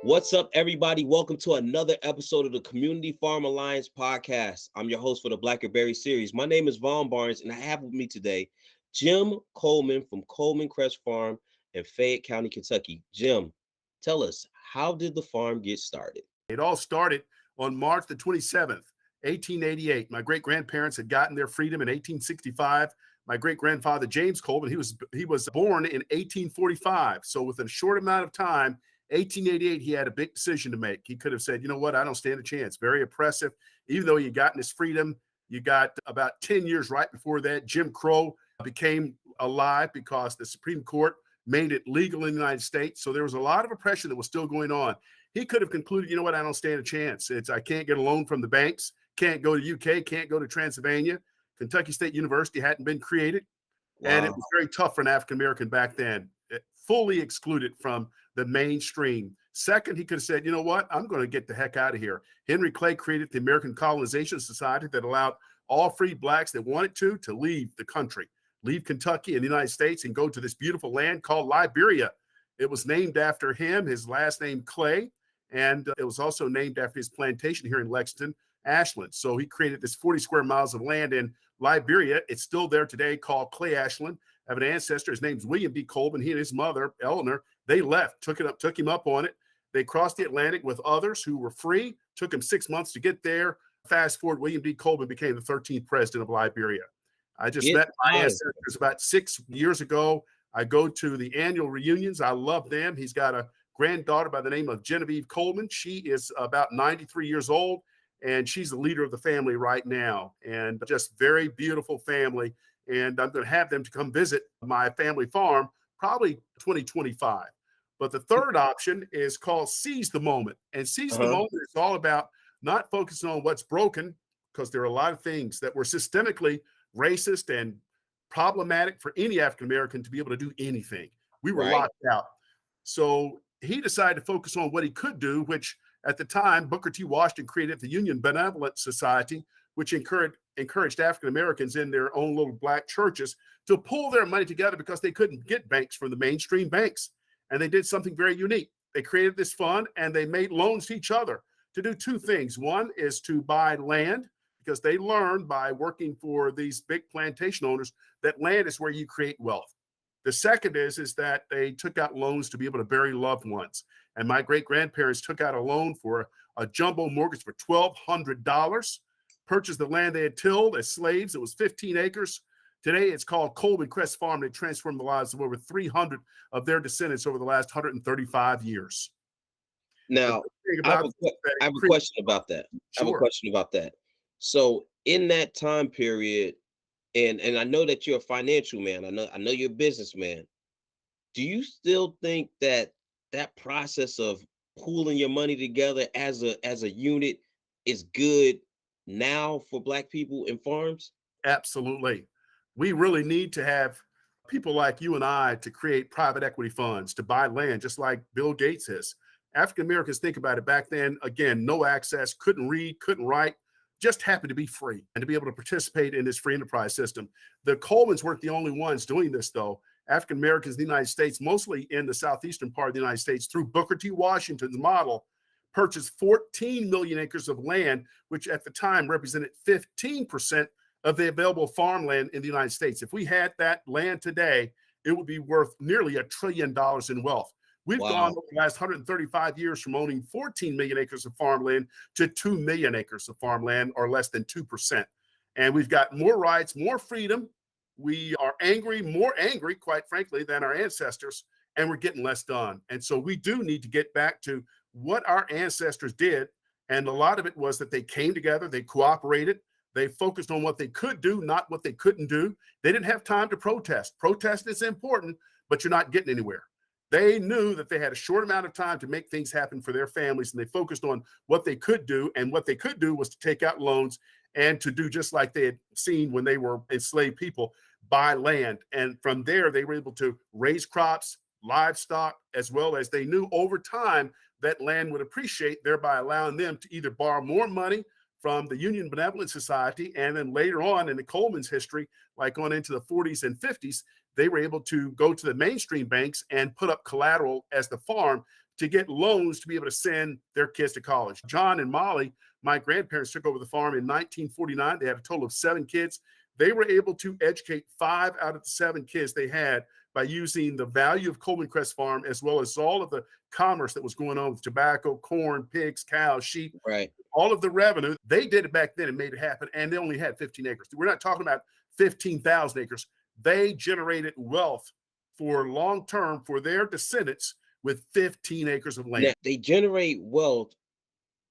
What's up, everybody? Welcome to another episode of the Community Farm Alliance podcast. I'm your host for the Blackberry series. My name is Vaughn Barnes, and I have with me today Jim Coleman from Coleman Crest Farm in Fayette County, Kentucky. Jim, tell us, how did the farm get started? It all started on March the 27th, 1888. My great-grandparents had gotten their freedom in 1865. My great-grandfather, James Coleman, he was born in 1845. So within a short amount of time, 1888, he had a big decision to make. He could have said, you know what, I don't stand a chance. Very oppressive. Even though he had gotten his freedom, you got about 10 years right before that, Jim Crow became alive because the Supreme Court made it legal in the United States. So there was a lot of oppression that was still going on. He could have concluded, you know what, I don't stand a chance. I can't get a loan from the banks, can't go to UK, can't go to Transylvania. Kentucky State University hadn't been created. Wow. And it was very tough for an African-American back then, fully excluded from the mainstream. Second, he could have said, you know what, I'm going to get the heck out of here. Henry Clay created the American Colonization Society that allowed all free blacks that wanted to leave the country, leave Kentucky and the United States and go to this beautiful land called Liberia. It was named after him, his last name Clay, and it was also named after his plantation here in Lexington, Ashland. So he created this 40 square miles of land in Liberia. It's still there today, called Clay Ashland. I have an ancestor. His name's William B. Coleman. He and his mother, Eleanor, they left, took him up on it. They crossed the Atlantic with others who were free. Took him 6 months to get there. Fast forward, William D. Coleman became the 13th president of Liberia. I just met my ancestors about 6 years ago. I go to the annual reunions. I love them. He's got a granddaughter by the name of Genevieve Coleman. She is about 93 years old, and she's the leader of the family right now. And just very beautiful family. And I'm going to have them to come visit my family farm probably 2025. But the third option is called Seize the Moment. And Seize the Moment is all about not focusing on what's broken, because there are a lot of things that were systemically racist and problematic for any African-American to be able to do anything. We were locked out. So he decided to focus on what he could do, which at the time, Booker T. Washington created the Union Benevolent Society, which encouraged African-Americans in their own little black churches to pull their money together because they couldn't get banks from the mainstream banks. And they did something very unique. They created this fund and they made loans to each other to do two things. One is to buy land, because they learned by working for these big plantation owners that land is where you create wealth. The second is that they took out loans to be able to bury loved ones. And my great-grandparents took out a loan for a jumbo mortgage for $1,200, purchased the land they had tilled as slaves. It was 15 acres. Today, it's called Coleman Crest Farm. They transformed the lives of over 300 of their descendants over the last 135 years. Now, I have a question about that. Sure. I have a question about that. So in that time period, and I know that you're a financial man, I know you're a businessman. Do you still think that process of pooling your money together as a unit is good now for Black people in farms? Absolutely. We really need to have people like you and I to create private equity funds to buy land, just like Bill Gates is. African Americans, think about it, back then, again, no access, couldn't read, couldn't write, just happened to be free and to be able to participate in this free enterprise system. The Colemans weren't the only ones doing this, though. African Americans in the United States, mostly in the southeastern part of the United States, through Booker T. Washington's model, purchased 14 million acres of land, which at the time represented 15% of the available farmland in the United States. If we had that land today, it would be worth nearly $1 trillion in wealth. We've gone over the last 135 years from owning 14 million acres of farmland to 2 million acres of farmland, or less than 2%. And we've got more rights, more freedom. We are more angry, quite frankly, than our ancestors, and we're getting less done. And so we do need to get back to what our ancestors did. And a lot of it was that they came together, they cooperated, they focused on what they could do, not what they couldn't do. They didn't have time to protest. Protest is important, but you're not getting anywhere. They knew that they had a short amount of time to make things happen for their families, and they focused on what they could do. And what they could do was to take out loans and to do just like they had seen when they were enslaved people, buy land. And from there, they were able to raise crops, livestock, as well as they knew over time that land would appreciate, thereby allowing them to either borrow more money from the Union Benevolent Society, and then later on in the Coleman's history, like on into the 40s and 50s, they were able to go to the mainstream banks and put up collateral as the farm to get loans to be able to send their kids to college. John and Molly, my grandparents, took over the farm in 1949. They had a total of 7 kids. They were able to educate 5 out of the 7 kids they had by using the value of Coleman Crest Farm, as well as all of the commerce that was going on with tobacco, corn, pigs, cows, sheep, Right. all of the revenue. They did it back then and made it happen. And they only had 15 acres. We're not talking about 15,000 acres. They generated wealth for long term for their descendants with 15 acres of land. Now, they generate wealth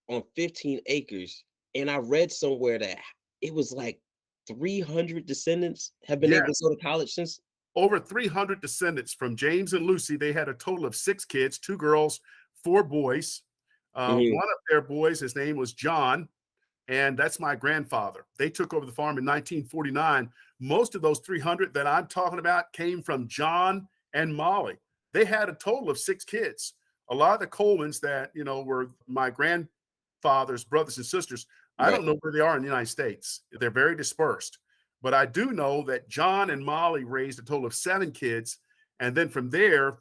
on 15 acres. And I read somewhere that it was like 300 descendants have been able to go to college since. Over 300 descendants from James and Lucy. They had a total of 6 kids, 2 girls, 4 boys. One of their boys, his name was John, and that's my grandfather. They took over the farm in 1949. Most of those 300 that I'm talking about came from John and Molly. They had a total of 6 kids. A lot of the Colemans that, were my grandfather's brothers and sisters, I don't know where they are in the United States. They're very dispersed. But I do know that John and Molly raised a total of 7 kids. And then from there,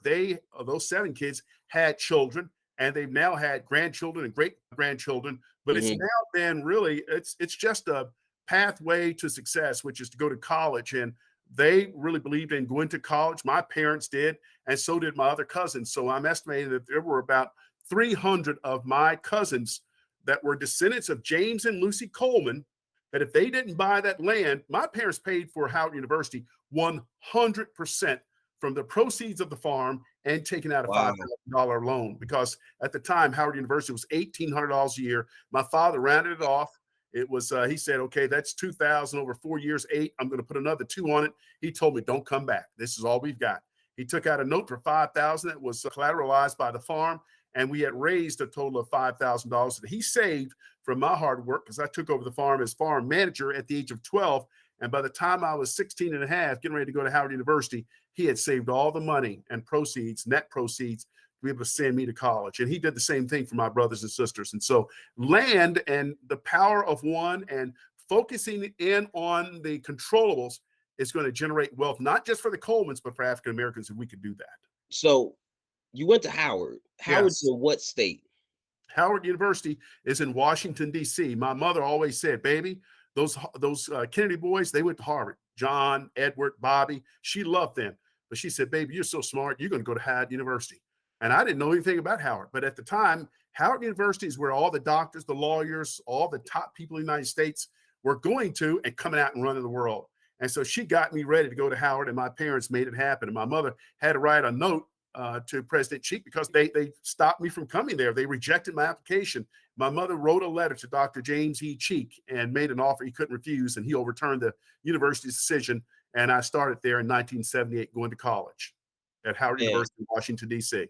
those 7 kids had children, and they've now had grandchildren and great grandchildren. But it's now been really, it's just a pathway to success, which is to go to college. And they really believed in going to college. My parents did, and so did my other cousins. So I'm estimating that there were about 300 of my cousins that were descendants of James and Lucy Coleman, that if they didn't buy that land, my parents paid for Howard University 100% from the proceeds of the farm and taking out a $5,000 loan, because at the time, Howard University was $1,800 a year. My father rounded it off. It was, he said, okay, that's $2,000 over 4 years, 8. I'm going to put another 2 on it. He told me, don't come back. This is all we've got. He took out a note for $5,000 that was collateralized by the farm. And we had raised a total of $5,000 that he saved from my hard work, because I took over the farm as farm manager at the age of 12. And by the time I was 16 and a half, getting ready to go to Howard University, he had saved all the money and proceeds, net proceeds, to be able to send me to college. And he did the same thing for my brothers and sisters. And so land and the power of one and focusing in on the controllables is going to generate wealth, not just for the Colemans, but for African Americans, if we could do that. So you went to Howard. Howard's in what state? Howard University is in Washington, D.C. My mother always said, baby, those Kennedy boys, they went to Harvard. John, Edward, Bobby, she loved them. But she said, baby, you're so smart, you're going to go to Howard University. And I didn't know anything about Howard. But at the time, Howard University is where all the doctors, the lawyers, all the top people in the United States were going to and coming out and running the world. And so she got me ready to go to Howard, and my parents made it happen. And my mother had to write a note to President Cheek, because they stopped me from coming there. They rejected my application. My mother wrote a letter to Dr. James E. Cheek and made an offer he couldn't refuse, and he overturned the university's decision. And I started there in 1978, going to college at Howard University in Washington, D.C.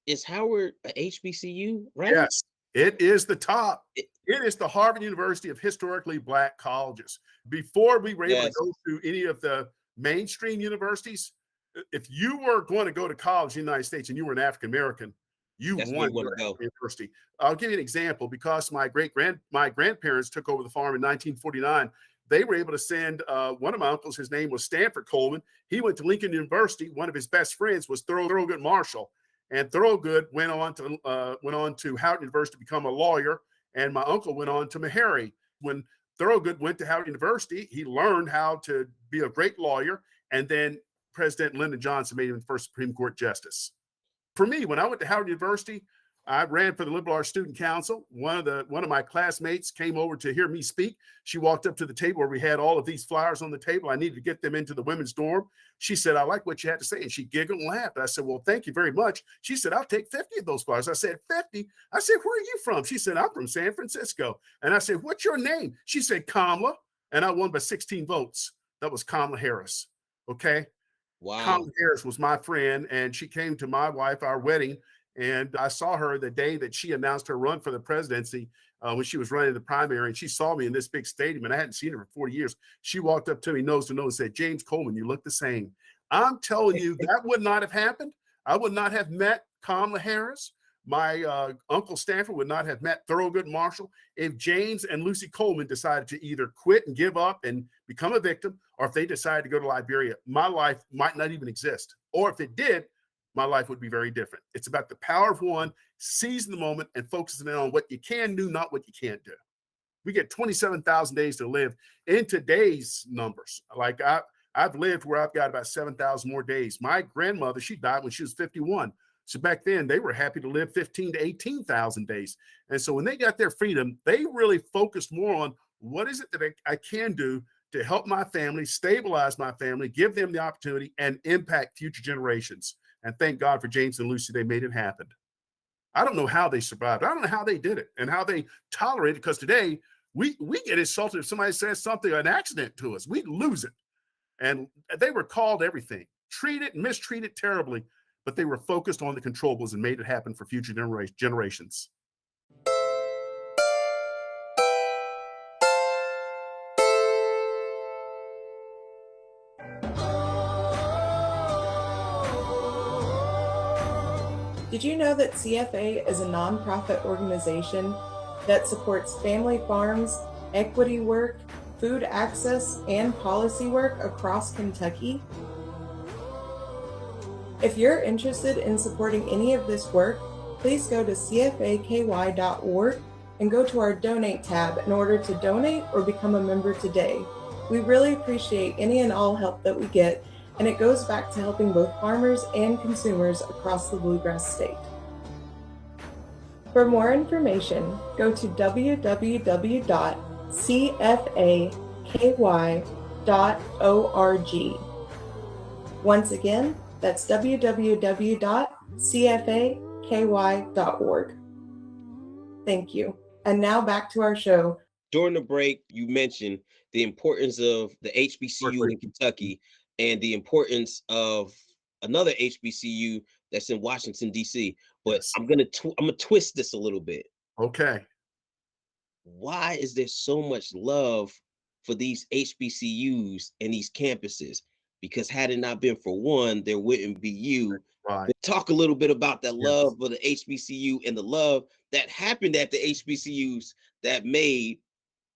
Is Howard a HBCU, right? Yes, it is the top. It is the Harvard University of historically Black colleges. Before we were able to go to any of the mainstream universities, if you were going to go to college in the United States and you were an African American, you won the university. I'll give you an example. Because my grandparents took over the farm in 1949, they were able to send one of my uncles. His name was Stanford Coleman. He went to Lincoln University. One of his best friends was Thurgood Marshall, and Thurgood went on to Howard University to become a lawyer, and my uncle went on to Meharry. When Thurgood went to Howard University, he learned how to be a great lawyer, and then President Lyndon Johnson made him the first Supreme Court justice. For me, when I went to Howard University, I ran for the Liberal Arts Student Council. One of my classmates came over to hear me speak. She walked up to the table where we had all of these flyers on the table. I needed to get them into the women's dorm. She said, I like what you had to say. And she giggled and laughed. I said, well, thank you very much. She said, I'll take 50 of those flyers. I said, 50? I said, where are you from? She said, I'm from San Francisco. And I said, what's your name? She said, Kamala. And I won by 16 votes. That was Kamala Harris. Okay. Wow. Kamala Harris was my friend, and she came to my wife, our wedding, and I saw her the day that she announced her run for the presidency when she was running the primary, and she saw me in this big stadium, and I hadn't seen her for 40 years. She walked up to me nose to nose and said, James Coleman, you look the same. I'm telling you, that would not have happened. I would not have met Kamala Harris. My Uncle Stanford would not have met Thurgood Marshall if James and Lucy Coleman decided to either quit and give up and become a victim, or if they decided to go to Liberia. My life might not even exist. Or if it did, my life would be very different. It's about the power of one, seizing the moment and focusing in on what you can do, not what you can't do. We get 27,000 days to live in today's numbers. Like I've lived where I've got about 7,000 more days. My grandmother, she died when she was 51. So back then they were happy to live 15 to 18,000 days. And so when they got their freedom, they really focused more on what is it that I can do to help my family, stabilize my family, give them the opportunity and impact future generations. And thank God for James and Lucy, they made it happen. I don't know how they survived. I don't know how they did it and how they tolerated, because today we get insulted if somebody says something, an accident to us, we lose it. And they were called everything, treated, mistreated terribly, but they were focused on the controllables and made it happen for future generations. Did you know that CFA is a nonprofit organization that supports family farms, equity work, food access, and policy work across Kentucky? If you're interested in supporting any of this work, please go to cfaky.org and go to our donate tab in order to donate or become a member today. We really appreciate any and all help that we get, and it goes back to helping both farmers and consumers across the Bluegrass State. For more information, go to www.cfaky.org. Once again, that's www.cfaky.org. Thank you. And now back to our show. During the break, you mentioned the importance of the HBCU in Kentucky and the importance of another HBCU that's in Washington, D.C. But yes. I'm gonna twist this a little bit. Okay. Why is there so much love for these HBCUs and these campuses? Because had it not been for one, there wouldn't be you. Right. But talk a little bit about that love for the HBCU and the love that happened at the HBCUs that made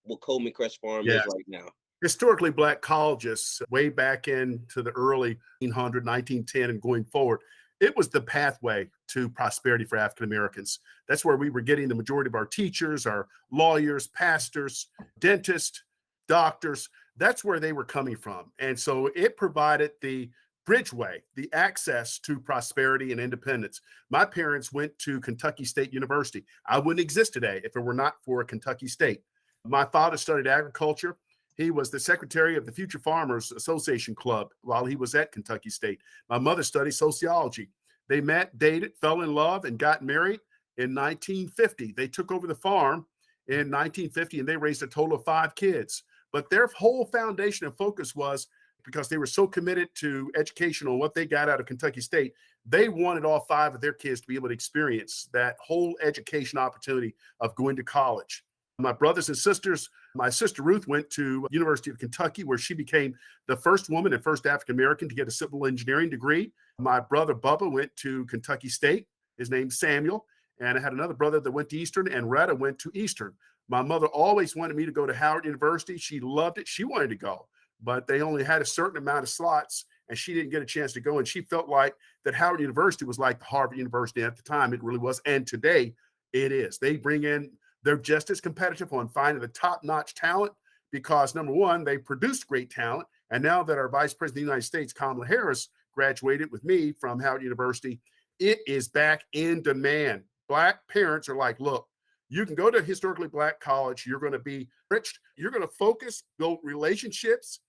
what Coleman Crest Farm is right now. Historically Black colleges, way back into the early 1900, 1910 and going forward, it was the pathway to prosperity for African Americans. That's where we were getting the majority of our teachers, our lawyers, pastors, dentists, doctors. That's where they were coming from. And so it provided the bridgeway, the access to prosperity and independence. My parents went to Kentucky State University. I wouldn't exist today if it were not for Kentucky State. My father studied agriculture. He was the secretary of the Future Farmers Association Club while he was at Kentucky State. My mother studied sociology. They met, dated, fell in love, and got married in 1950. They took over the farm in 1950, and they raised a total of 5 kids. But their whole foundation and focus was, because they were so committed to education on what they got out of Kentucky State, they wanted all 5 of their kids to be able to experience that whole education opportunity of going to college. My brothers and sisters, my sister Ruth went to University of Kentucky, where she became the first woman and first African-American to get a civil engineering degree. My brother Bubba went to Kentucky State. His name's Samuel. And I had another brother that went to Eastern, and Retta went to Eastern. My mother always wanted me to go to Howard University. She loved it. She wanted to go, but they only had a certain amount of slots, and she didn't get a chance to go. And she felt like that Howard University was like Harvard University at the time. It really was. And today it is. They bring in, they're just as competitive on finding the top-notch talent because, number one, they produced great talent. And now that our Vice President of the United States, Kamala Harris, graduated with me from Howard University, it is back in demand. Black parents are like, look, you can go to a historically Black college. You're going to be enriched. You're going to focus, build relationships.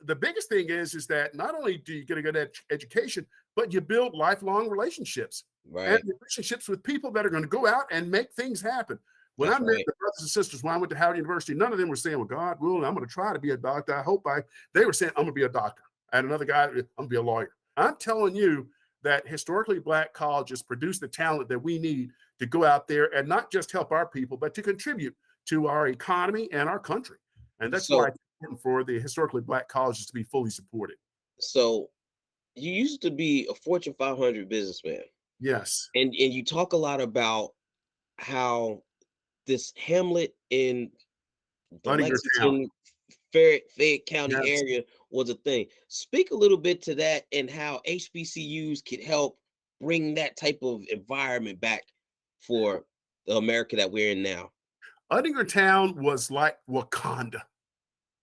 The biggest thing is that not only do you get a good education, but you build lifelong relationships. Right. And relationships with people that are going to go out and make things happen. When I met the brothers and sisters when I went to Howard University, none of them were saying, well, God willing, I'm going to try to be a doctor. They were saying, I'm going to be a doctor. I had another guy, I'm going to be a lawyer. I'm telling you that historically Black colleges produce the talent that we need to go out there and not just help our people, but to contribute to our economy and our country. And that's why it's important for the historically Black colleges to be fully supported. So you used to be a Fortune 500 businessman. Yes. And you talk a lot about how this hamlet in the Lexington Fayette County area was a thing. Speak a little bit to that and how HBCUs could help bring that type of environment back for the America that we're in now? Town was like Wakanda.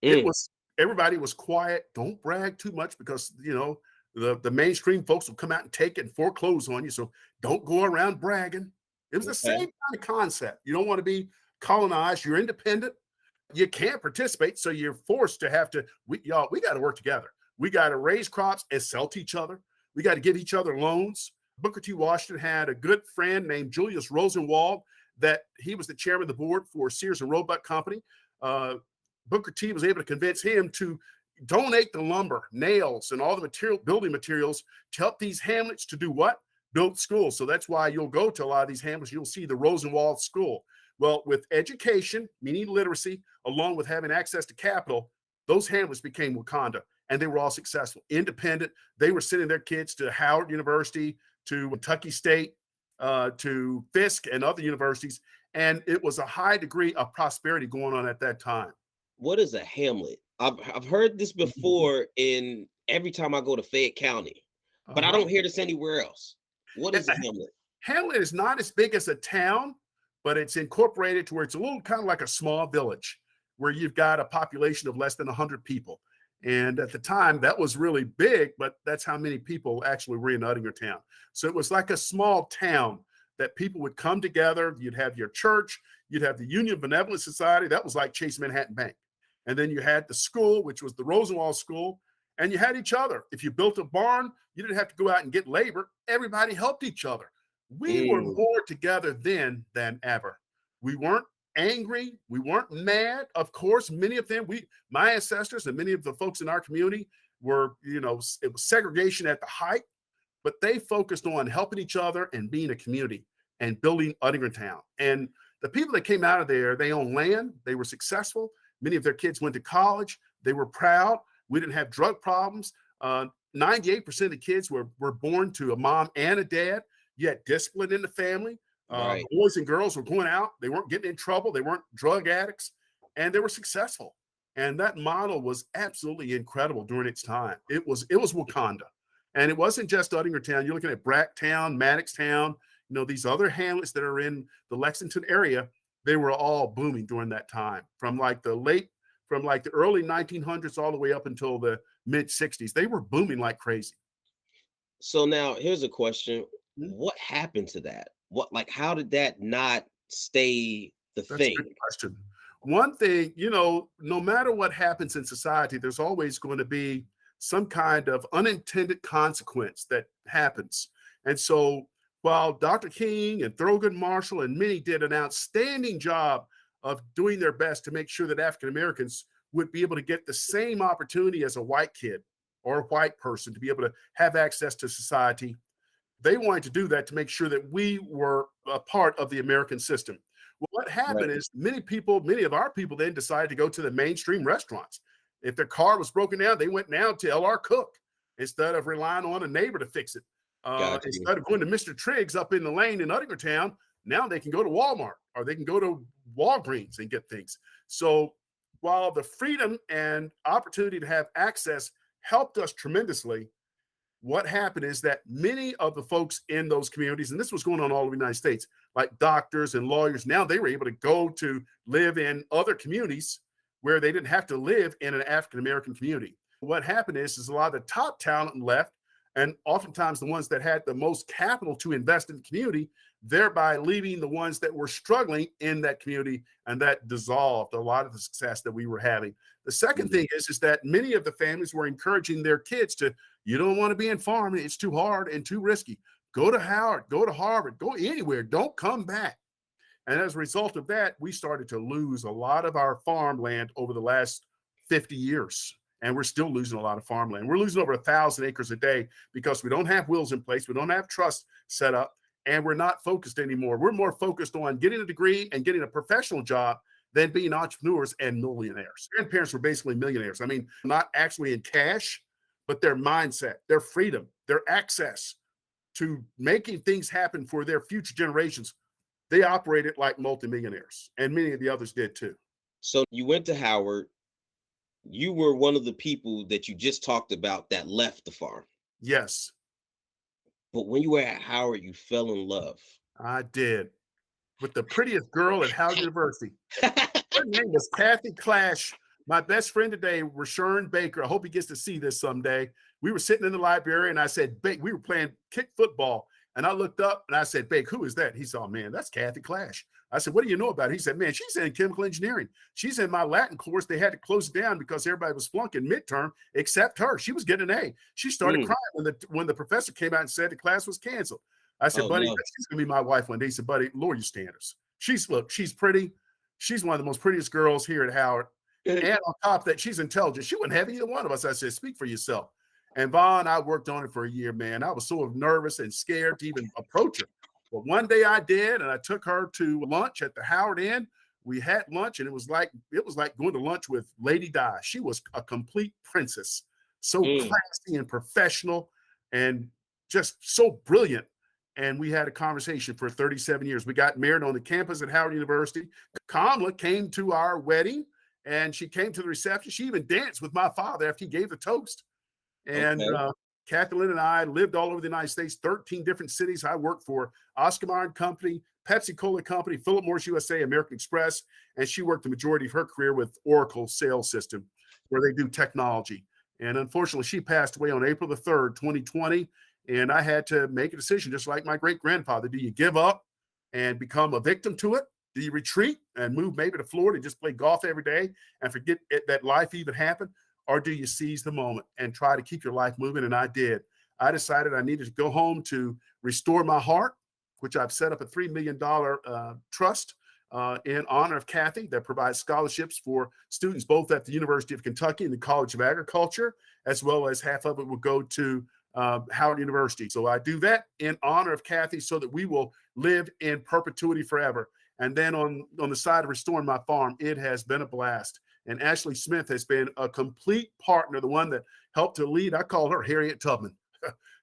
It was everybody was quiet. Don't brag too much because the mainstream folks will come out and take it and foreclose on you. So don't go around bragging. It was the same kind of concept. You don't want to be colonized. You're independent. You can't participate, so you're forced to have to. We got to work together. We got to raise crops and sell to each other. We got to give each other loans. Booker T. Washington had a good friend named Julius Rosenwald that he was the chairman of the board for Sears and Roebuck Company. Booker T was able to convince him to donate the lumber, nails, and all the building materials to help these hamlets to do what? Build schools. So that's why you'll go to a lot of these hamlets. You'll see the Rosenwald School. Well, with education, meaning literacy, along with having access to capital, those hamlets became Wakanda, and they were all successful, independent. They were sending their kids to Howard University, to Kentucky State, to Fisk and other universities, and it was a high degree of prosperity going on at that time. What is a hamlet? I've heard this before in every time I go to Fayette County, but I don't hear this anywhere else. What is a hamlet? Hamlet is not as big as a town, but it's incorporated to where it's a little kind of like a small village where you've got a population of less than 100 people. And at the time, that was really big, but that's how many people actually were in Town. So it was like a small town that people would come together. You'd have your church, you'd have the Union Benevolent Society. That was like Chase Manhattan Bank. And then you had the school, which was the Rosenwald School, and you had each other. If you built a barn, you didn't have to go out and get labor. Everybody helped each other. We were more together then than ever. We weren't angry. We weren't mad. Of course, many of them, my ancestors and many of the folks in our community were, it was segregation at the height, but they focused on helping each other and being a community and building Town. And the people that came out of there, they owned land. They were successful. Many of their kids went to college. They were proud. We didn't have drug problems. 98% of the kids were born to a mom and a dad. You had discipline in the family. Right. Boys and girls were going out. They weren't getting in trouble. They weren't drug addicts, and they were successful. And that model was absolutely incredible during its time. It was Wakanda, and it wasn't just Town. You're looking at Bracktown, Maddoxtown, these other hamlets that are in the Lexington area. They were all booming during that time, from the early 1900s all the way up until the mid 60s. They were booming like crazy. So now here's a question. What happened to that? How did that not stay That's thing? a good question. One thing, no matter what happens in society, there's always going to be some kind of unintended consequence that happens. And so while Dr. King and Thurgood Marshall and many did an outstanding job of doing their best to make sure that African Americans would be able to get the same opportunity as a white kid or a white person to be able to have access to society, they wanted to do that to make sure that we were a part of the American system. Well, what happened is many of our people then decided to go to the mainstream restaurants. If their car was broken down, they went now to L.R. Cook instead of relying on a neighbor to fix it. Instead of going to Mr. Triggs up in the lane in Town, now they can go to Walmart or they can go to Walgreens and get things. So while the freedom and opportunity to have access helped us tremendously, what happened is that many of the folks in those communities, and this was going on all over the United States, like doctors and lawyers, now they were able to go to live in other communities where they didn't have to live in an African-American community. What happened is a lot of the top talent left, and oftentimes the ones that had the most capital to invest in the community, thereby leaving the ones that were struggling in that community, and that dissolved a lot of the success that we were having. The second thing is that many of the families were encouraging their kids to, you don't want to be in farming, it's too hard and too risky. Go to Howard, go to Harvard, go anywhere, don't come back. And as a result of that, we started to lose a lot of our farmland over the last 50 years. And we're still losing a lot of farmland. We're losing over 1,000 acres a day because we don't have wills in place. We don't have trusts set up, and we're not focused anymore. We're more focused on getting a degree and getting a professional job than being entrepreneurs and millionaires. Grandparents were basically millionaires. I mean, not actually in cash, but their mindset, their freedom, their access to making things happen for their future generations. They operated like multimillionaires, and many of the others did too. So you went to Howard. You were one of the people that you just talked about that left the farm. Yes. but when you were at Howard, you fell in love. I did. With the prettiest girl at Howard University. Her name was Kathy Clash. My best friend today, Rashawn Baker. I hope he gets to see this someday. We were sitting in the library, and I said, Bake, we were playing kick football. And I looked up, and I said, Bake, who is that? He said, oh, man, that's Kathy Clash. I said, what do you know about her? He said, man, she's in chemical engineering. She's in my Latin course. They had to close it down because everybody was flunking midterm except her. She was getting an A. She started crying when the professor came out and said the class was canceled. I said, buddy, she's going to be my wife one day. He said, buddy, lower your standards. She's pretty. She's one of the most prettiest girls here at Howard. And on top of that, she's intelligent. She wouldn't have either one of us. I said, speak for yourself. And Vaughn, I worked on it for a year, man. I was so nervous and scared to even approach her. But one day I did, and I took her to lunch at the Howard Inn. We had lunch, and it was like going to lunch with Lady Di. She was a complete princess, so classy and professional, and just so brilliant. And we had a conversation for 37 years. We got married on the campus at Howard University. Kamala came to our wedding, and she came to the reception. She even danced with my father after he gave the toast. And Kathleen and I lived all over the United States, 13 different cities. I worked for Oscar Mayer and Company, Pepsi Cola Company, Philip Morris USA, American Express, and she worked the majority of her career with Oracle Sales System, where they do technology. And unfortunately, she passed away on April the 3rd, 2020. And I had to make a decision, just like my great-grandfather. Do you give up and become a victim to it? Do you retreat and move maybe to Florida and just play golf every day and forget that life even happened? Or do you seize the moment and try to keep your life moving? And I did. I decided I needed to go home to restore my heart, which I've set up a $3 million trust in honor of Kathy that provides scholarships for students both at the University of Kentucky and the College of Agriculture, as well as half of it will go to Howard University. So I do that in honor of Kathy so that we will live in perpetuity forever. And then on the side of restoring my farm, it has been a blast. And Ashley Smith has been a complete partner, the one that helped to lead. I call her Harriet Tubman.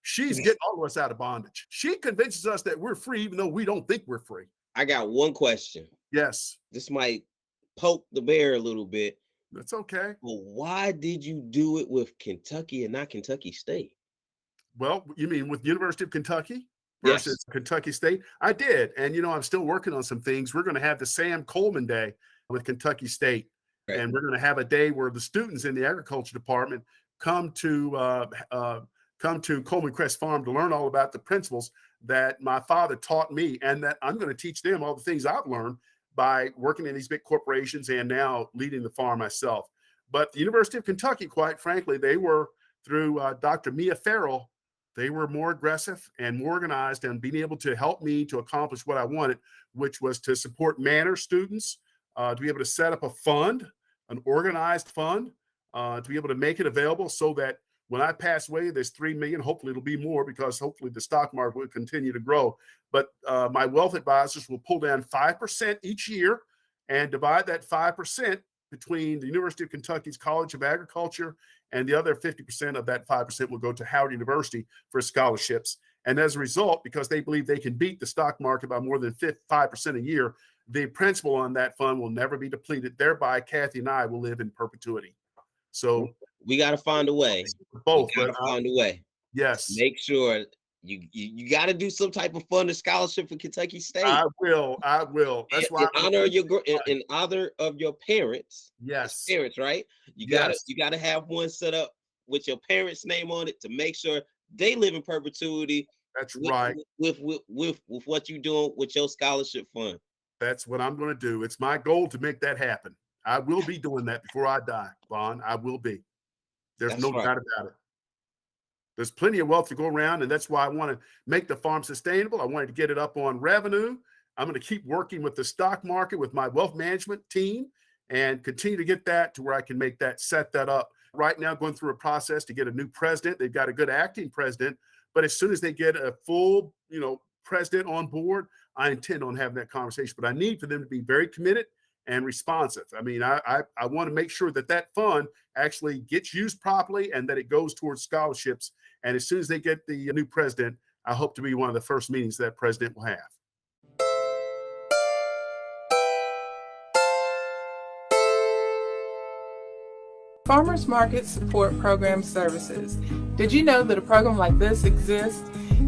She's getting all of us out of bondage. She convinces us that we're free, even though we don't think we're free. I got one question. Yes. This might poke the bear a little bit. That's okay. Well, why did you do it with Kentucky and not Kentucky State? Well, you mean with University of Kentucky versus Kentucky State? I did. And, I'm still working on some things. We're going to have the Sam Coleman Day with Kentucky State. Right. And we're going to have a day where the students in the agriculture department come to Coleman Crest Farm to learn all about the principles that my father taught me, and that I'm going to teach them all the things I've learned by working in these big corporations and now leading the farm myself. But the University of Kentucky, quite frankly, they were through Dr. Mia Farrell. They were more aggressive and more organized and being able to help me to accomplish what I wanted, which was to support Manor students, to be able to set up a fund, an organized fund, to be able to make it available so that when I pass away, there's $3 million. Hopefully it'll be more because hopefully the stock market will continue to grow. But my wealth advisors will pull down 5% each year and divide that 5% between the University of Kentucky's College of Agriculture, and the other 50% of that 5% will go to Howard University for scholarships. And as a result, because they believe they can beat the stock market by more than 5% a year, the principal on that fund will never be depleted. Thereby, Kathy and I will live in perpetuity. So we got to find a way. Both. Find a way. Yes. Make sure you got to do some type of fund or scholarship for Kentucky State. I will. That's why in honor of your parents. Yes. Parents, right? You gotta have one set up with your parents' name on it to make sure they live in perpetuity. That's right. With what you're doing with your scholarship fund. That's what I'm going to do. It's my goal to make that happen. I will be doing that before I die, Vaughn. I will be. There's no doubt about it. There's plenty of wealth to go around, and that's why I want to make the farm sustainable. I wanted to get it up on revenue. I'm going to keep working with the stock market, with my wealth management team, and continue to get that to where I can set that up. Right now, going through a process to get a new president. They've got a good acting president, but as soon as they get a full, president on board, I intend on having that conversation. But I need for them to be very committed and responsive. I mean, I want to make sure that fund actually gets used properly and that it goes towards scholarships. And as soon as they get the new president, I hope to be one of the first meetings that president will have. Farmers markets support program services. Did you know that a program like this exists?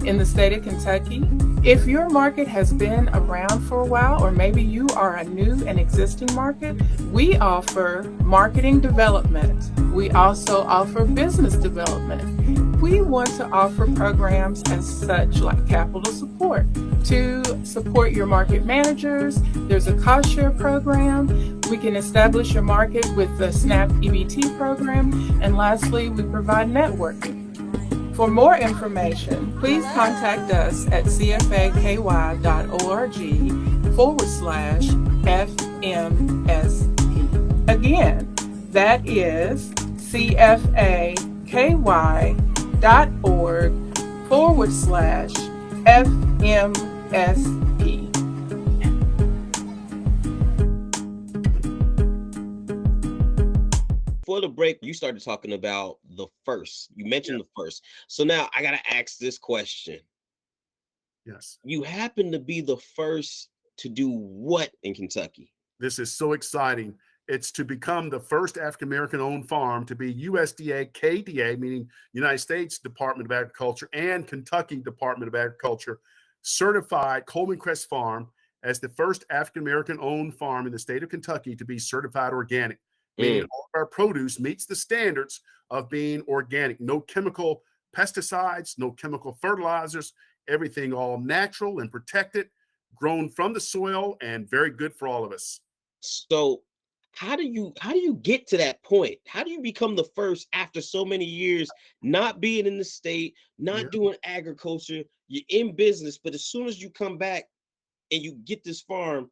in the state of Kentucky. If your market has been around for a while, or maybe you are a new and existing market, we offer marketing development. We also offer business development. We want to offer programs as such like capital support to support your market managers. There's a cost share program. We can establish your market with the SNAP EBT program. And lastly, we provide networking. For more information, please contact us at cfaky.org/FMSP. Again, that is cfaky.org/FMSP. Before the break, you started talking about the first. You mentioned the first. So now I got to ask this question. Yes. You happen to be the first to do what in Kentucky? This is so exciting. It's to become the first African-American owned farm to be USDA KDA, meaning United States Department of Agriculture, and Kentucky Department of Agriculture certified Coleman Crest Farm as the first African-American owned farm in the state of Kentucky to be certified organic. Meaning all of our produce meets the standards of being organic. No chemical pesticides, no chemical fertilizers, everything all natural and protected, grown from the soil, and very good for all of us. So how do you get to that point? How do you become the first after so many years not being in the state, not doing agriculture? You're in business, but as soon as you come back and you get this farm,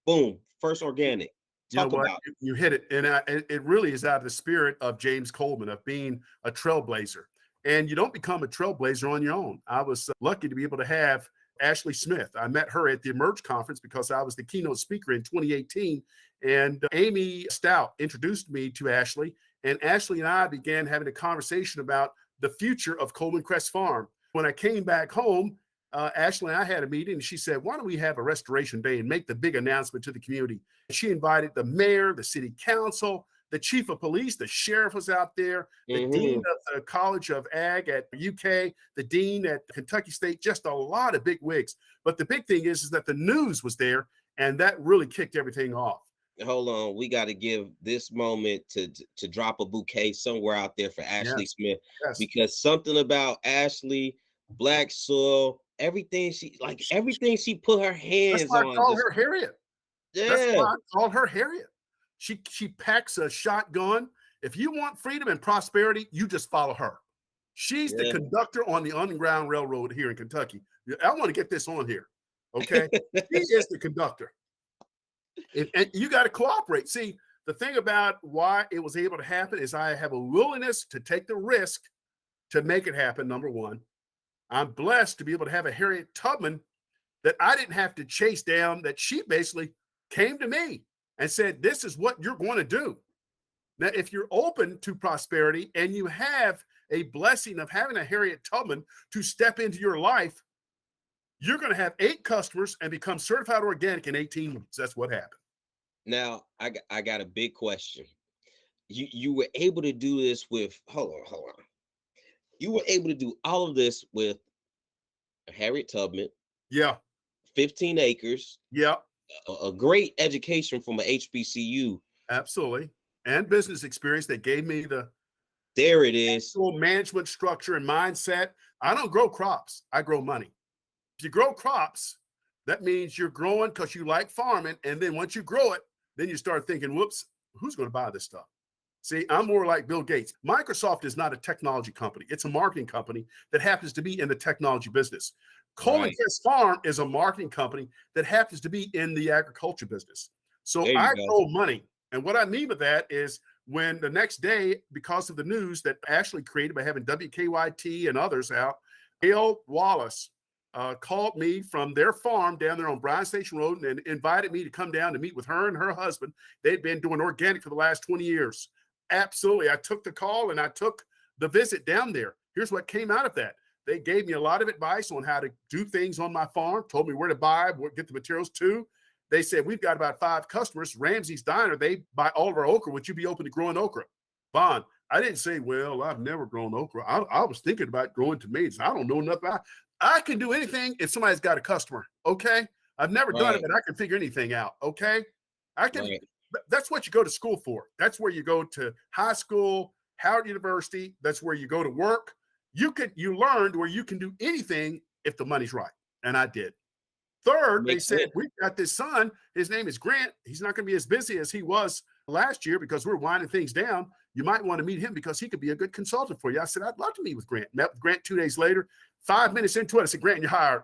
boom, first organic. Talk about it. You hit it. And it really is out of the spirit of James Coleman, of being a trailblazer. And you don't become a trailblazer on your own. I was lucky to be able to have Ashley Smith. I met her at the Emerge conference because I was the keynote speaker in 2018. And Amy Stout introduced me to Ashley. And Ashley and I began having a conversation about the future of Coleman Crest Farm. When I came back home, Ashley and I had a meeting, and she said, why don't we have a restoration day and make the big announcement to the community? She invited the mayor, the city council, the chief of police, the sheriff was out there, the dean of the College of Ag at UK, the dean at Kentucky State, just a lot of big wigs. But the big thing is that the news was there, and that really kicked everything off. Hold on, we got to give this moment to drop a bouquet somewhere out there for Ashley Smith, because something about Ashley, black soil, everything she put her hands That's why on. I call her Harriet. Yeah. That's why I call her Harriet. She packs a shotgun. If you want freedom and prosperity, you just follow her. She's the conductor on the Underground Railroad here in Kentucky. I want to get this on here. Okay. She is the conductor. And you got to cooperate. See, the thing about why it was able to happen is I have a willingness to take the risk to make it happen, number one. I'm blessed to be able to have a Harriet Tubman that I didn't have to chase down, that she basically came to me and said, this is what you're going to do. Now, if you're open to prosperity and you have a blessing of having a Harriet Tubman to step into your life, you're going to have 8 customers and become certified organic in 18 months. That's what happened. Now, I got a big question. You were able to do this with, hold on. You were able to do all of this with Harriet Tubman. Yeah. 15 acres. Yeah. A great education from an HBCU. Absolutely. And business experience that gave me the management structure and mindset. I don't grow crops. I grow money. If you grow crops, that means you're growing because you like farming. And then once you grow it, then you start thinking, whoops, who's going to buy this stuff? See, I'm more like Bill Gates. Microsoft is not a technology company. It's a marketing company that happens to be in the technology business. Coleman Crest Farm is a marketing company that happens to be in the agriculture business. So I grow money. And what I mean by that is when the next day, because of the news that Ashley created by having WKYT and others out, Gail Wallace called me from their farm down there on Bryan Station Road and invited me to come down to meet with her and her husband. They'd been doing organic for the last 20 years. Absolutely. I took the call and I took the visit down there. Here's what came out of that. They gave me a lot of advice on how to do things on my farm, told me where to buy, where to get the materials to. They said, we've got about 5 customers. Ramsey's Diner, they buy all of our okra. Would you be open to growing okra? Bond. I didn't say, well, I've never grown okra. I was thinking about growing tomatoes. I don't know enough about it. I can do anything if somebody's got a customer. Okay. I've never done it, Right. but I can figure anything out. Okay. I can, Right. that's what you go to school for. That's where you go to high school, Howard University. That's where you go to work. You learned where you can do anything if the money's right. And I did. Third, they Makes said, sense. we've got this son. His name is Grant. He's not going to be as busy as he was last year because we're winding things down. You might want to meet him because he could be a good consultant for you. I said, I'd love to meet with Grant. Met with Grant 2 days later. 5 minutes into it, I said, Grant, you're hired.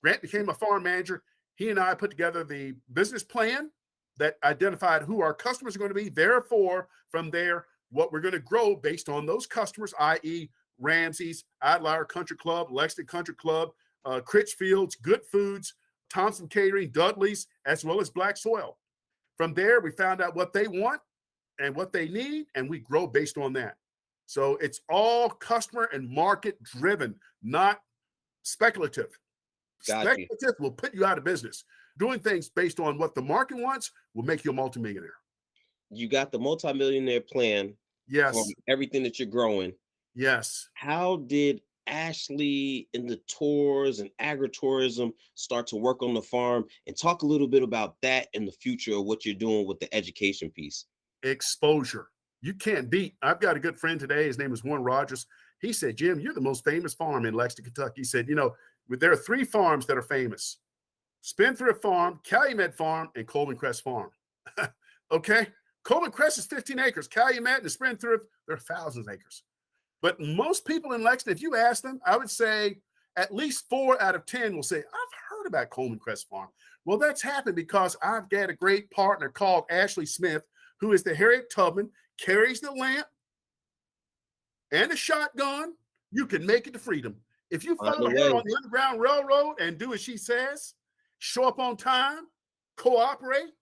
Grant became a farm manager. He and I put together the business plan that identified who our customers are going to be. Therefore, from there, what we're going to grow based on those customers, i.e. Ramsey's, Adlire Country Club, Lexington Country Club, Critchfield's, Good Foods, Thompson Catering, Dudley's, as well as Black Soil. From there, we found out what they want and what they need, and we grow based on that. So it's all customer and market driven, not speculative. Got you. Speculative will put you out of business. Doing things based on what the market wants will make you a multimillionaire. You got the multimillionaire plan Yes. from everything that you're growing. Yes. How did Ashley in the tours and agritourism start to work on the farm? And talk a little bit about that in the future of what you're doing with the education piece. Exposure. You can't beat. I've got a good friend today. His name is Warren Rogers. He said, Jim, you're the most famous farm in Lexington, Kentucky. He said, there are 3 farms that are famous: Spendthrift Farm, Calumet Farm, and Coleman Crest Farm. Okay. Coleman Crest is 15 acres. Calumet and the Spendthrift, they're thousands of acres. But most people in Lexington, if you ask them, I would say at least 4 out of 10 will say, I've heard about Coleman Crest Farm. Well, that's happened because I've got a great partner called Ashley Smith, who is the Harriet Tubman, carries the lamp and a shotgun. You can make it to freedom. If you follow her on the Underground Railroad and do as she says, show up on time, cooperate,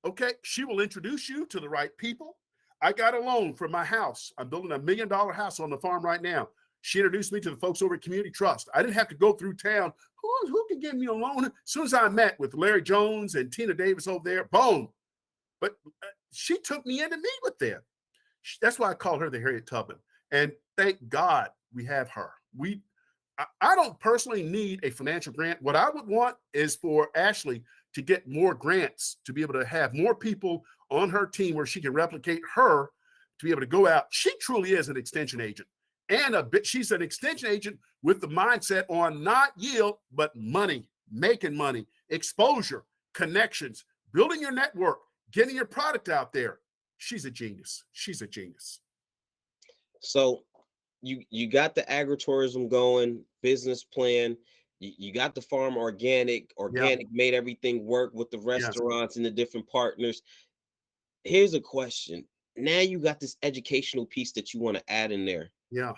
okay, she will introduce you to the right people. I got a loan for my house. I'm building $1 million house on the farm right now. She introduced me to the folks over at Community Trust. I didn't have to go through town. Who can give me a loan? As soon as I met with Larry Jones and Tina Davis over there, boom. But she took me in to meet with them. That's why I call her the Harriet Tubman. And thank God we have her. I don't personally need a financial grant. What I would want is for Ashley to get more grants, to be able to have more people on her team where she can replicate her, to be able to go out. She truly is an extension agent. And she's an extension agent with the mindset on not yield, but money, making money, exposure, connections, building your network, getting your product out there. She's a genius. She's a genius. So you got the agritourism going, business plan. You got the farm organic made everything work with the restaurants and the different partners. Here's a question. Now you got this educational piece that you want to add in there. Yeah.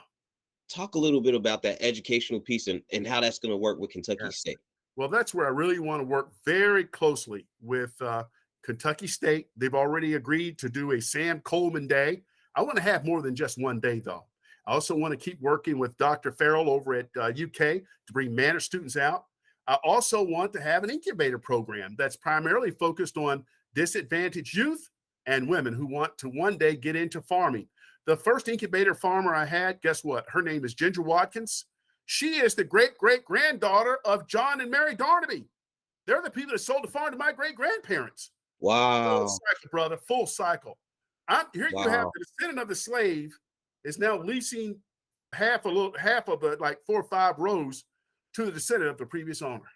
Talk a little bit about that educational piece and how that's going to work with Kentucky State. Well, that's where I really want to work very closely with Kentucky State. They've already agreed to do a Sam Coleman Day. I want to have more than just one day, though. I also want to keep working with Dr. Farrell over at UK to bring managed students out. I also want to have an incubator program that's primarily focused on disadvantaged youth and women who want to one day get into farming. The first incubator farmer I had, guess what? Her name is Ginger Watkins. She is the great-great-granddaughter of John and Mary Darnaby. They're the people that sold the farm to my great-grandparents. Wow. Full cycle, brother, full cycle. You have the descendant of the slave is now leasing half of the like 4 or 5 rows to the descendant of the previous owner.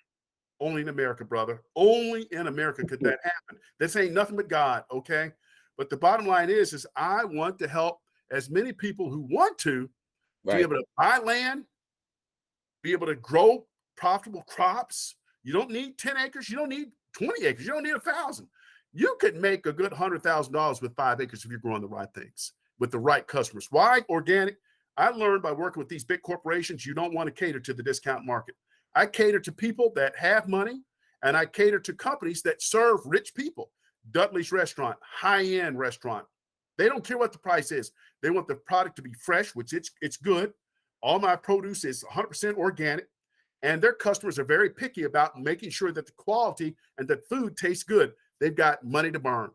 Only in America, brother. Only in America could that happen. This ain't nothing but God, okay? But the bottom line is I want to help as many people who want to be able to buy land, be able to grow profitable crops. You don't need 10 acres. You don't need 20 acres. You don't need 1,000. You could make a good $100,000 with 5 acres if you're growing the right things with the right customers. Why organic? I learned by working with these big corporations, you don't want to cater to the discount market. I cater to people that have money, and I cater to companies that serve rich people. Dudley's Restaurant, high-end restaurant. They don't care what the price is. They want the product to be fresh, which it's good. All my produce is 100% organic, and their customers are very picky about making sure that the quality and that food tastes good. They've got money to burn.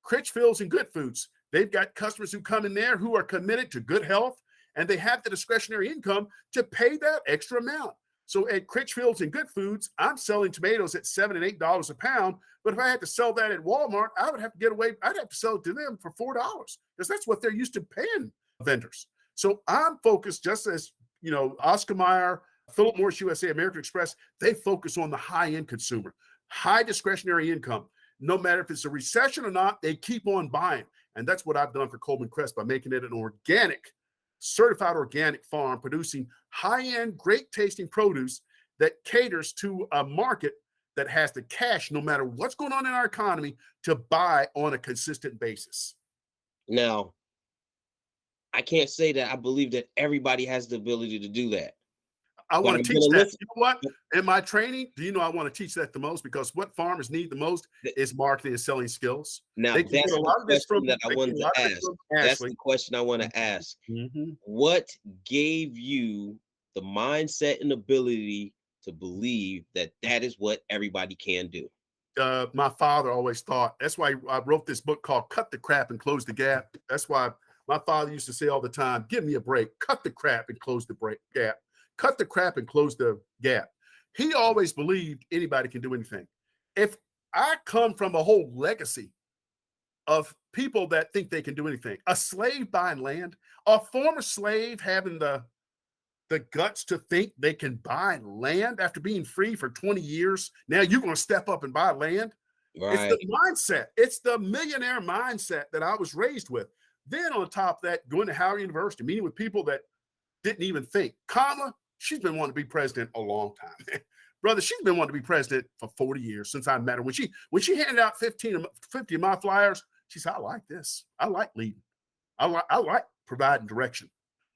Critchfield's and Good Foods. They've got customers who come in there who are committed to good health and they have the discretionary income to pay that extra amount. So at Critchfield's and Good Foods, I'm selling tomatoes at $7 and $8 a pound. But if I had to sell that at Walmart, I would have to get away. I'd have to sell it to them for $4 because that's what they're used to paying vendors. So I'm focused, just as Oscar Mayer, Philip Morris USA, American Express, they focus on the high-end consumer, high discretionary income. No matter if it's a recession or not, they keep on buying. And that's what I've done for Coleman Crest by making it an organic, certified organic farm, producing high-end, great-tasting produce that caters to a market that has the cash, no matter what's going on in our economy, to buy on a consistent basis. Now, I can't say that I believe that everybody has the ability to do that. I want to teach that. You know what? In my training, do you know I want to teach that the most? Because what farmers need the most is marketing and selling skills. Now, that's the question that I wanted to ask. That's the question I want to ask. Mm-hmm. What gave you the mindset and ability to believe that that is what everybody can do? My father always thought, that's why I wrote this book called Cut the Crap and Close the Gap. That's why my father used to say all the time, give me a break, cut the crap and close the gap. Cut the crap and close the gap. He always believed anybody can do anything. If I come from a whole legacy of people that think they can do anything, a slave buying land, a former slave having the guts to think they can buy land after being free for 20 years. Now you're going to step up and buy land. Right. It's the mindset. It's the millionaire mindset that I was raised with. Then on top of that, going to Howard University, meeting with people that didn't even think. Kamala, she's been wanting to be president a long time. Brother, she's been wanting to be president for 40 years since I met her. When she handed out 50 of my flyers, she said, I like this. I like leading. I like providing direction.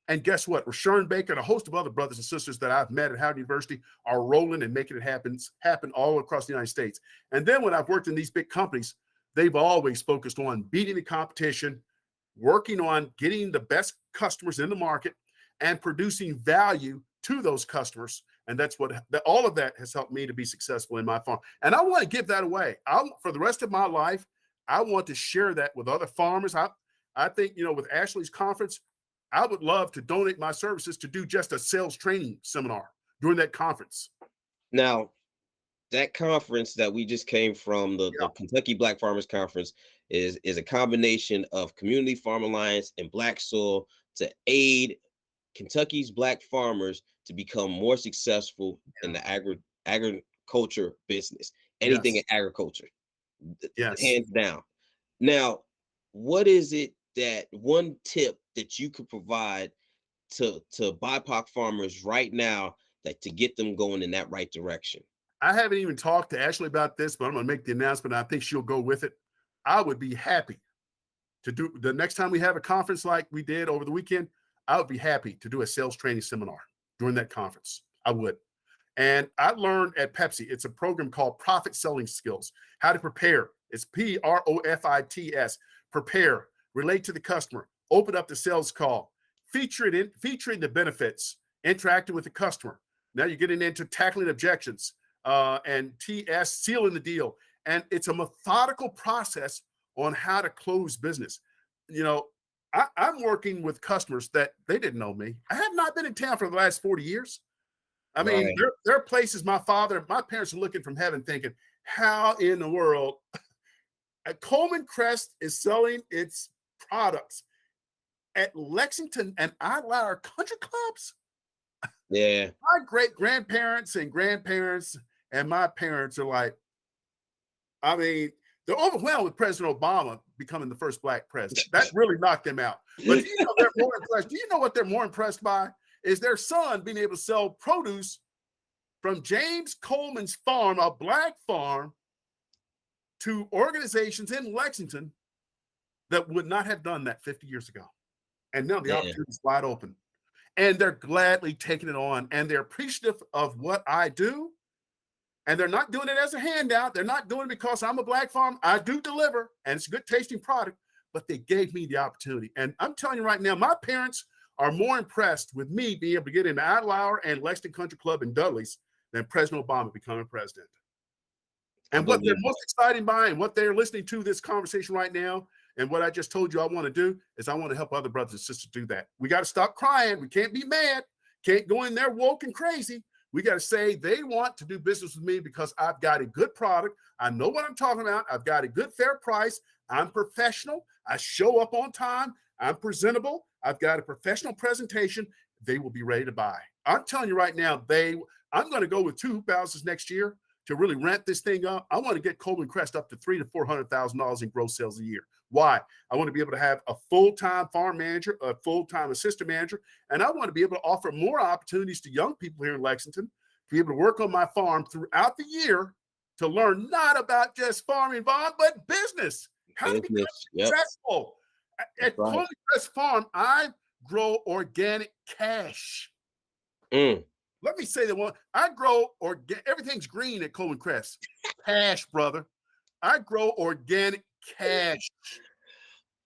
And guess what? Rashawn Baker and a host of other brothers and sisters that I've met at Howard University are rolling and making it happen all across the United States. And then when I've worked in these big companies, they've always focused on beating the competition, working on getting the best customers in the market, and producing value to those customers. And that's what all of that has helped me to be successful in my farm. And I want to give that away. For the rest of my life, I want to share that with other farmers. I think, with Ashley's conference, I would love to donate my services to do just a sales training seminar during that conference. Now, that conference that we just came from, the Kentucky Black Farmers Conference, is a combination of Community Farm Alliance and Black Soil to aid Kentucky's Black farmers to become more successful in the agriculture business. Anything in agriculture, hands down. Now, what is it that one tip that you could provide to BIPOC farmers right now that to get them going in that right direction? I haven't even talked to Ashley about this, but I'm going to make the announcement. I think she'll go with it. I would be happy to do the next time we have a conference like we did over the weekend. I would be happy to do a sales training seminar during that conference. I would. And I learned at Pepsi, it's a program called Profit Selling Skills, how to prepare. It's PROFITS, prepare, relate to the customer, open up the sales call, featuring the benefits, interacting with the customer. Now you're getting into tackling objections, and TS, sealing the deal. And it's a methodical process on how to close business. I'm working with customers that they didn't know me. I have not been in town for the last 40 years. I mean, there are places my parents are looking from heaven thinking, how in the world Coleman Crest is selling its products at Lexington and Idlehour country clubs? Yeah. My great-grandparents and grandparents and my parents are like, I mean, they're overwhelmed with President Obama becoming the first Black president. That really knocked them out. But they're more impressed. Do you know what they're more impressed by? Is their son being able to sell produce from James Coleman's farm, a Black farm, to organizations in Lexington that would not have done that 50 years ago. And now the opportunity is wide open. And they're gladly taking it on. And they're appreciative of what I do. And they're not doing it as a handout. They're not doing it because I'm a Black farm. I do deliver, and it's a good tasting product, but they gave me the opportunity. And I'm telling you right now, my parents are more impressed with me being able to get into Idlehour and Lexington Country Club and Dudley's than President Obama becoming president. And what they're most excited by and what they're listening to this conversation right now And what I just told you I want to do is I want to help other brothers and sisters do that. We got to stop crying. We can't be mad. Can't go in there woke and crazy. We got to say they want to do business with me because I've got a good product. I know what I'm talking about. I've got a good, fair price. I'm professional. I show up on time. I'm presentable. I've got a professional presentation. They will be ready to buy. I'm telling you right now, I'm going to go with 2 hoop houses next year to really ramp this thing up. I want to get Coleman Crest up to $300,000 to $400,000 in gross sales a year. Why? I want to be able to have a full-time farm manager, a full-time assistant manager, and I want to be able to offer more opportunities to young people here in Lexington to be able to work on my farm throughout the year to learn not about just farming, but business. How to be successful. At Coleman Crest Farm, I grow organic cash. Let me say that one. I grow everything's green at Coleman Crest. Cash, brother. I grow organic cash.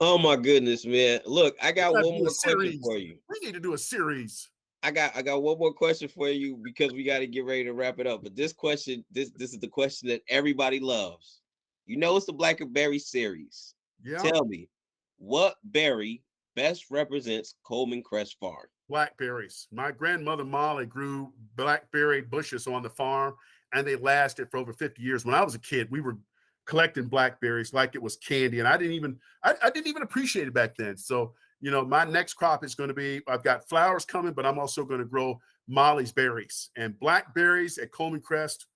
Oh my goodness, man. Look, I got one more question for you. We need to do a series. I got one more question for you because we got to get ready to wrap it up. But this question, this is the question that everybody loves. You know, it's the Blackberry series. Yeah. Tell me, what berry best represents Coleman Crest Farm? Blackberries. My grandmother Molly grew blackberry bushes on the farm, and they lasted for over 50 years. When I was a kid, we were collecting blackberries like it was candy, and I didn't even appreciate it back then. So, you know, my next crop is going to be, I've got flowers coming, but I'm also going to grow Molly's berries and blackberries at Coleman Crest.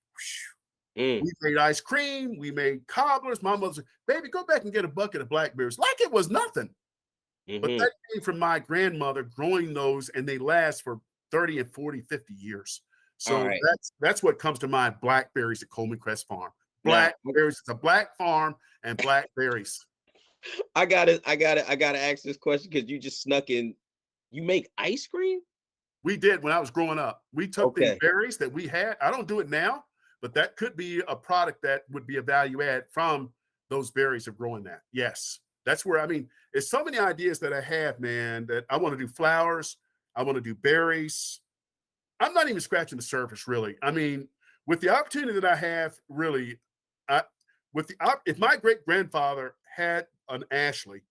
We made ice cream. We made cobblers. My mother said, baby, go back and get a bucket of blackberries. Like it was nothing. But that came from my grandmother growing those, and they last for 30 and 40, 50 years. So that's what comes to mind, blackberries at Coleman Crest Farm. Blackberries, it's a black farm and blackberries. I gotta ask this question because you just snuck in. You make ice cream? We did when I was growing up. We took the berries that we had. I don't do it now, but that could be a product that would be a value add from those berries of growing that. Yes. That's where, I mean, there's so many ideas that I have, man, that I want to do flowers. I want to do berries. I'm not even scratching the surface, really. I mean, with the opportunity that I have, really, if my great-grandfather had an Ashley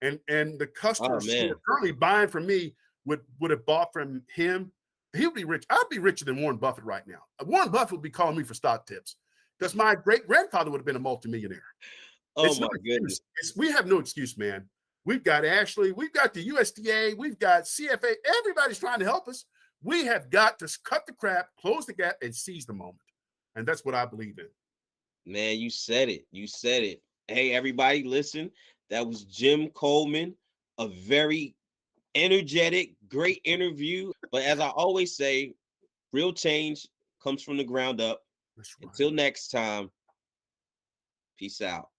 and the customers who are currently buying from me would have bought from him, he would be rich. I'd be richer than Warren Buffett right now. Warren Buffett would be calling me for stock tips because my great-grandfather would have been a multimillionaire. Oh my goodness. We have no excuse, man. We've got Ashley, we've got the USDA, we've got CFA. Everybody's trying to help us. We have got to cut the crap, close the gap, and seize the moment. And that's what I believe in. Man, you said it. You said it. Hey, everybody, listen. That was Jim Coleman, a very energetic, great interview. But as I always say, real change comes from the ground up. That's right. Until next time, peace out.